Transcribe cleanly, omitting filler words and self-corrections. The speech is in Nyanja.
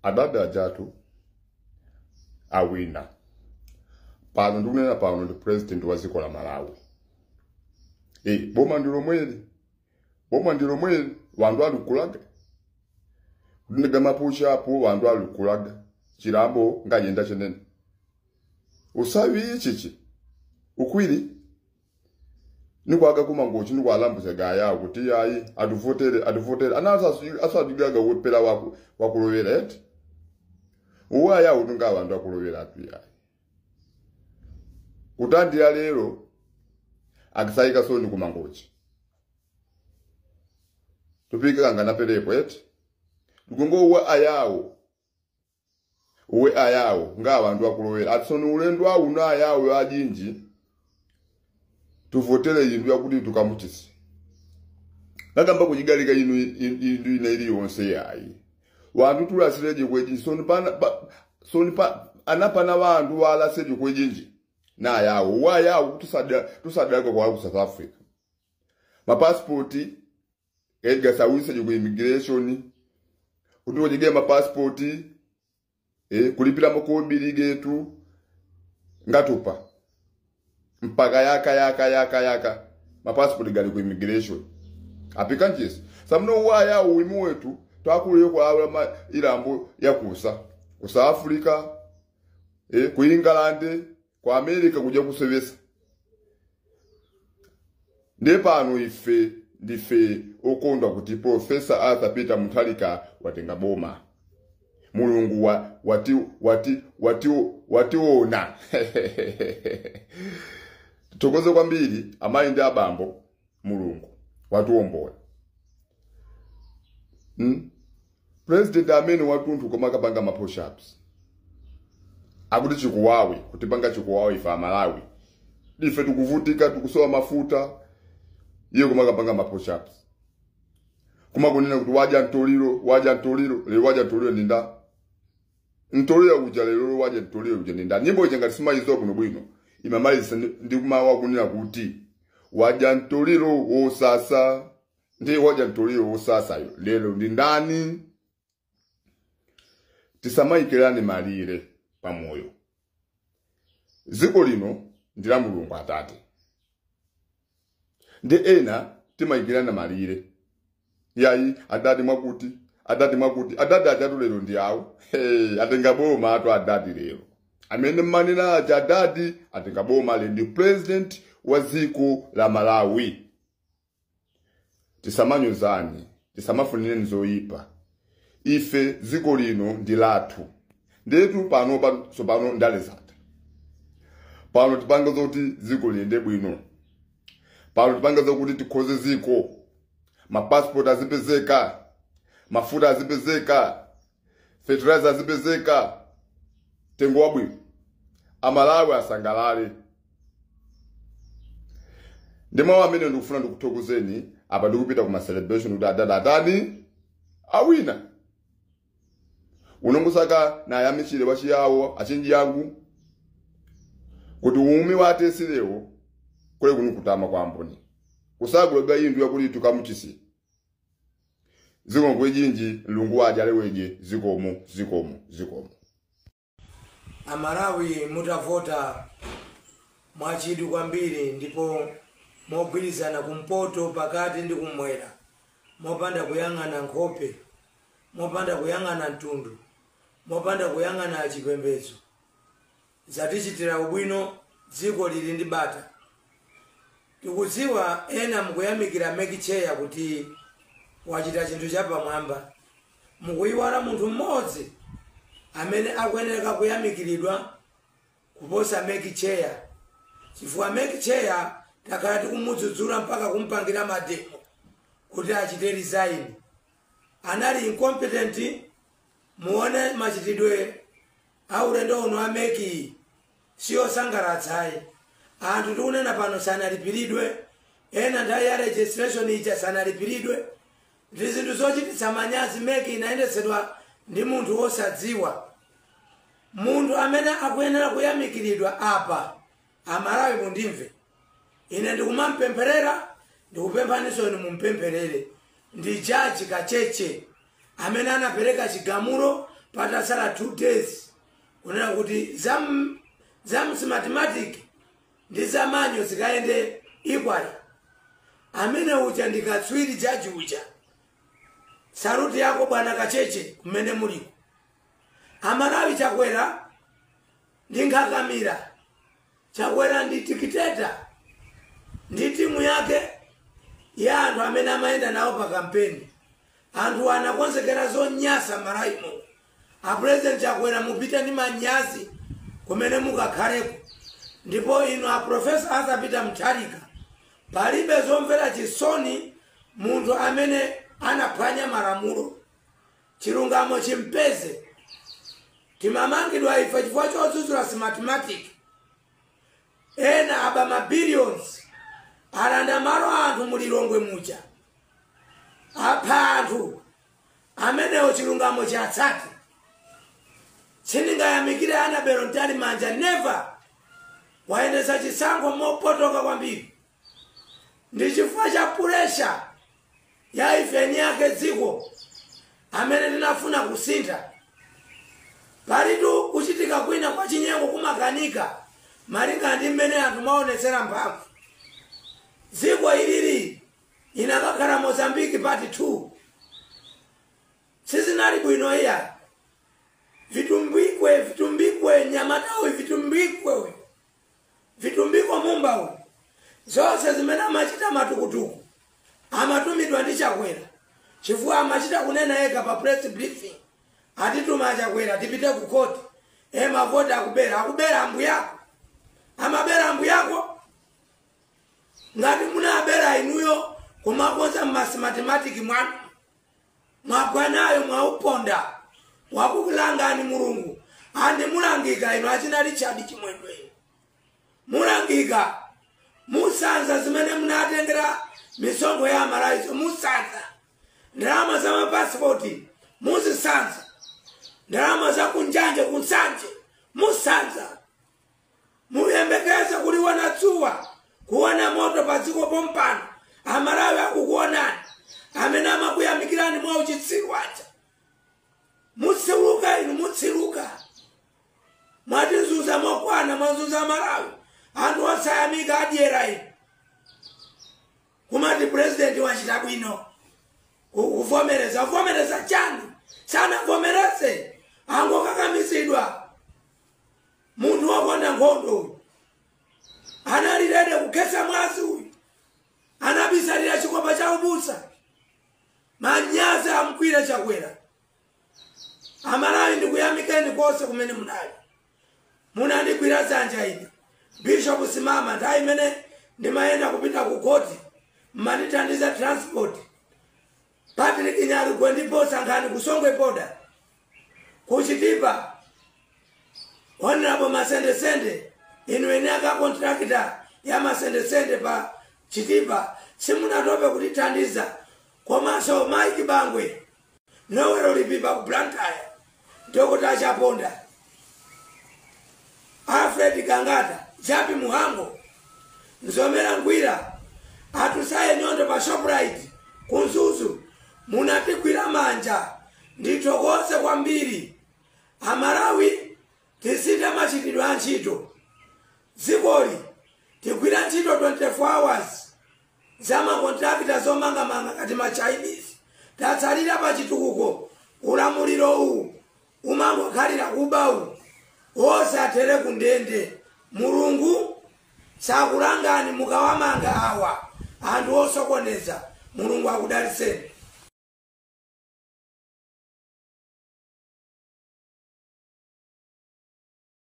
adada ajatu awina. Pano ndukunena pano ndi president wa dziko la Malawi. Boma ndilo mweli wandu alukulaga. Ndinga mapusha apo wandu alukulaga. Chirambo nganyenda chenene. Usawi chichi. Ukwili. Nikwaga kumangochi nikwalambuza gaya kuti yayi aduvotere anasa asadigaga wepela wakulovera eti. Uwaya utunga wandu akulovera atu yayi. Utandira lero akisaika soni kumangochi. Tupika ngana pelepo eti. Tukungo uwe ayawo nga wandu akulovera atsoni ulendo wa una ayawo ajinji. Tuvotere yindu yakuti tukamutisi. Nakamba kujigalika yindu inaili yonse yayi. Wandu tulasireje kweji soni pa anapana wandu wala seje kwejinji. Na yawo wa yawo tusadaka kwa South Africa. Ma passporti edga sawisa ku immigration utujige ma passporti kulipira makombi getu ngatupa mpaka yaka ma passport gali ku immigration applicants samno wa yawo wimu wetu twakuliyo kwa ilambo yakusa ku South Africa ku England kwa America kuja kusevesa. Ndepano ndife okondwa kuti Professor Arthur Peter Mutharika watenga boma. Mulungu wationa. Tukoze kwambiri amayi ndi abambo Mulungu watuombola. President amene watuntu komakapanga ma push-ups. Akuti chikuwawi, kutipanga chikuwawi ifa Malawi. Ife tukuvutika, tukusowa mafuta, iyo kumakapanga ma push-ups. Kumakunena kuti waja ntoliro ninda. Ntoliro uja lero waja ntoliro uja ninda. Nyimbo ichangati sima izo kuno bwino. Imamaliza ndi kumawa kunena kuti waja ntoliro osasa. Ndi waja ntoliro osasa yo. Lero ndindani. Tisamaikirane malire pamoyo. Ziko lino ndila Mulungu Atate. Ndi ena timaikirana malire. Yayi adadi mwakuti adadi ajatu lero ndi awo. Atenga boma atu adadi lero. Amene manena adadi atenga boma le ndi president wa dziko la Malawi. Tisamanyozani, tisamafunire nzoyipa. Ife dziko lino ndi lathu. Ndetu pano ndale zata. Pano tipanga zoti dziko liyende bwino. Pano tipanga zokuti tikhoze dziko. Ma passport azipezeka. Mafuta azipezeka. Fertilizer azipezeka. Tengo wabwino. Amalawi asangalale. Ndema amene ndikufuna ndikuthokozeni apa ndikupita kuma celebration kuti adani awina. Unongusaka na yamichile wachi yawo achinji yangu kuti umi watesilewo kule kunukutama kwa mboni kusagulega yindu yakuli tukamuchisi ziko kwejinji lungu waja leweje zikomo. Amalawi mutavota mwachidi kwambiri ndipo mogwirizana kumpoto pakati ndi kumwera mopanda kuyang'ana nkhope mopanda kuyang'ana mtundu mopanda kuyang'ana chipembedzo zatichitira ubwino dziko lili ndi bata. Tikudziwa ena mukuyamikira mekicheya kuti wachita chinthu chapamwamba mukuyiwala munthu mmodzi amene akuyenera kuyamikiridwa kuposa mekicheya chifukwa mekicheya takhala tikumudzudzula mpaka kumpangira mademo kuti achite resign. Anali incompetent. Muone machitidwe aulendo uno ameki sio sangaratsayi. Anthu tikunena pano sanalipiridwe ena ndayi ya registration ija sanalipiridwe. Ndi zinthu zochititsa manyazi meki inayendesedwa ndi munthu wosadziwa. Munthu amene akuyenera kuyamikiridwa apa Amalawi mundimve. Ine ndikumampempherera ndikupemphaninso inu mumpempherere. Ndi Jaji Kacheche amene anapereka chigamulo patasala 2 days kunena kuti zam mathematics ndi zamanyo zikaende equal. Amene uja ndikatswiri jaji uja. Saruti yako bwana Kacheche kumene muliko. Amalawi Chakwera ndi Nkakamira. Chakwera ndi tikiteta. Ndi timu yake ya anthu amene amaenda nawo pa kampeni. Anthu anakonzekera zonyasa Malawi. A President Chakwera mupita ndi manyazi kumene mukakhaleko. Ndipo ino a Professor Azapita Mutharika palibe zomvera chisoni munthu amene anaphwanya malamulo. Chilungamo chimpeze. Timamangidwa ife chifukwa chodzudzula mathematics. Ena aba mabillions alanda malo anthu mulilongwe muja. Apha anthu amenewo chilungamo chatsati. Sindingayamikire Annabel Ntalimanja never. Waendesa chisankho mopotoka kwambiri. Ndi chifukwa cha pressure ya ifeni yake dziko amene linafuna kusintha. Palitu kuchitika kwina kwa chinyengo kumakanika malinga ndi mmene anthu maonetsera mphamvu. Dziko ilili inakakhala Mozambique part 2. Sizinali bwino iya. Vitumbikwe Nyamatawi vitumbikwa Mumbawe. Zonse zimene amachita matukutuku amatumidwa ndi Chakwera. Chifukwa amachita kunena yeka pa press briefing. Atituma Chakwera tipite ku court. Mavota akubera ambu yako. Amabera ambu yako. Ngati munabera inuyo kumakonza mathematics mwana. Mwagwanayo mwauponda. Wakukulangani Mulungu. Andi mulangika ino achinali chadi chimwendwe. Mulangika. Musanza zimene munatengera misonkho ya Malawi. Musanza. Ndalama za mapasipoti. Muzisanza. Ndalama za kunjanje kunsanje. Musanza. Muyembekeza kuliwana tsuwa. Kuwana moto padziko pompano. Amalawi akukuonani. Amene amakuyamikirani mwa uchitsiru wacha. Mutsiruka inu mutsiruka. Mwatinzuza mokwana mwanzuza Malawi. Anthu osayamika adyera inu. Kumati president wachita bwino. Kuvomereza chani. Sana vomereze. Angokakamisidwa. Munthu wokonda nkhondo. Analilede kukhetsa mwazi uyu. Anabisalira chikopa cha ubusa. Manyazi amkwira Chakwera. Amalawi ndikuyamikeni konse kumene munali. Munandigwira dzanja ine. Bishop Simama nthawi imene ndimayenda kupita ku koti. Mmanithandiza transport. Patrick Nyarugwe ndipo sankhani kusongwe boda. Kuchitipa. Honorable Masende inu ene aka contractor ya Masende pa Chitipa. Simunatope kutithandiza. Komanso Mike Bangwe. Nowero lipipa ku Blantyre. Dr. Chaponda. Alfred Kangata. Japi Muhango. Nzomera Ngwira. Atusaye nyondo pa Shoprite. Kunzuzu. Munatigwira manja. Ndithokoze kwambiri. Amalawi tisita machitidwe a ntchito. Dzikoli tigwira ntchito 24 hours. Zama kontrakta zomanga kati ma Chinese. Tatsalira pa chitukuko. Ulamuliro uwu umangokhalira kubawu. Osatere kundende. Mulungu sakulangani mukawamanga awa. Anthu osokoneza. Mulungu akudaliseni.